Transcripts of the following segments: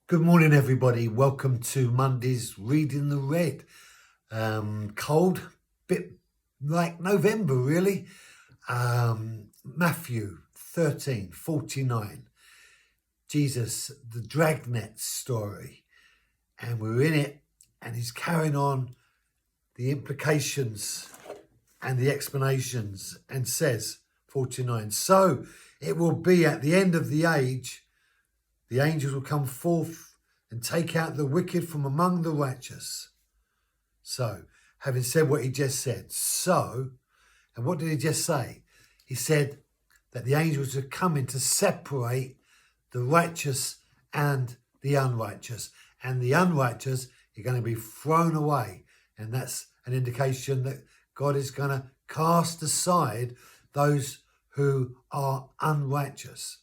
Good morning, everybody. Welcome to Monday's Reading the Red. Cold, bit like November, really. Matthew 13:49. Jesus, the dragnet story. And we're in it, and he's carrying on the implications and the explanations, and says, 49, so it will be at the end of the age, the angels will come forth and take out the wicked from among the righteous. So, having said what he just said, and what did he just say? He said that the angels are coming to separate the righteous and the unrighteous. And the unrighteous are going to be thrown away. And that's an indication that God is going to cast aside those who are unrighteous.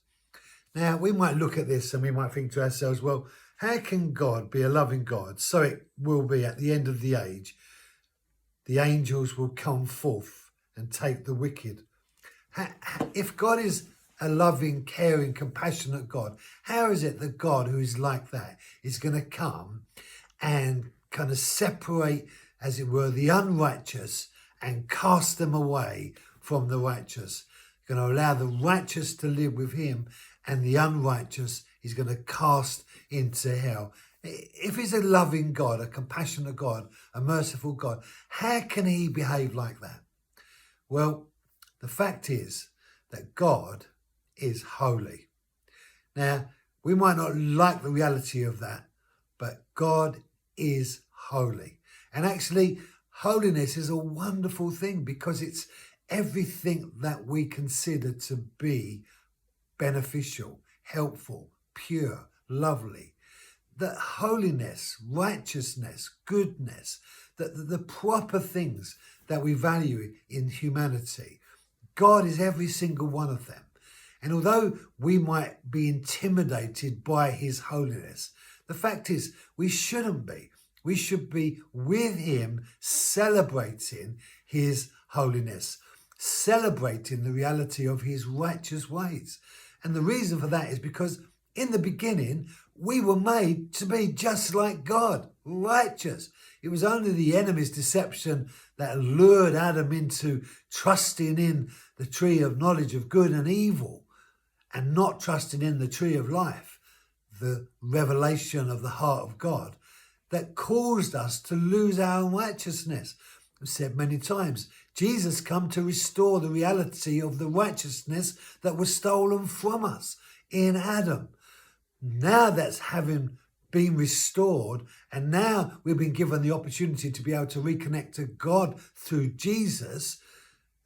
Now, we might look at this and we might think to ourselves, well, how can God be a loving God? So it will be at the end of the age, the angels will come forth and take the wicked. If God is a loving, caring, compassionate God, how is it that God, who is like that, is going to come and kind of separate, as it were, the unrighteous and cast them away from the righteous? Going to allow the righteous to live with him, and the unrighteous is going to cast into hell. If he's a loving God, a compassionate God, a merciful God, how can he behave like that? Well, the fact is that God is holy. Now, we might not like the reality of that, but God is holy. And actually, holiness is a wonderful thing because it's everything that we consider to be beneficial, helpful, pure, lovely. That holiness, righteousness, goodness, that the proper things that we value in humanity, God is every single one of them. And although we might be intimidated by his holiness, the fact is we shouldn't be. We should be with him, celebrating his holiness, celebrating the reality of his righteous ways. And the reason for that is because in the beginning, we were made to be just like God, righteous. It was only the enemy's deception that lured Adam into trusting in the tree of knowledge of good and evil and not trusting in the tree of life, the revelation of the heart of God, that caused us to lose our righteousness. I've said many times, Jesus come to restore the reality of the righteousness that was stolen from us in Adam. Now that's having been restored, and now we've been given the opportunity to be able to reconnect to God through Jesus.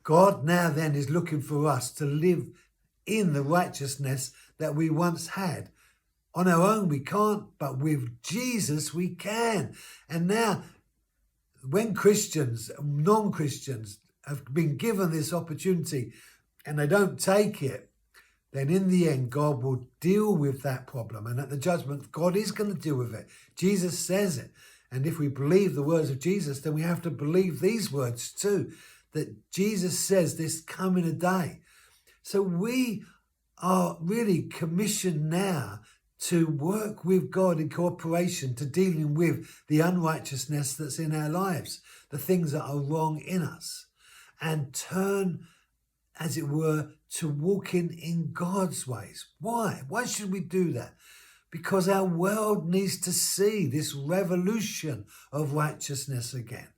God now then is looking for us to live in the righteousness that we once had. On our own we can't, but with Jesus we can. And now when Christians, non-Christians have been given this opportunity and they don't take it, then in the end, God will deal with that problem. And at the judgment, God is going to deal with it. Jesus says it. And if we believe the words of Jesus, then we have to believe these words too, that Jesus says this coming a day. So we are really commissioned now to work with God in cooperation to dealing with the unrighteousness that's in our lives, the things that are wrong in us, and turn, as it were, to walking in God's ways. Why? Why should we do that? Because our world needs to see this revolution of righteousness again.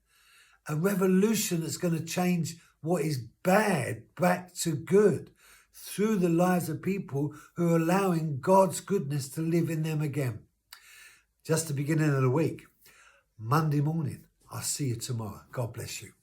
A revolution that's going to change what is bad back to good through the lives of people who are allowing God's goodness to live in them again. Just the beginning of the week, Monday morning. I'll see you tomorrow. God bless you.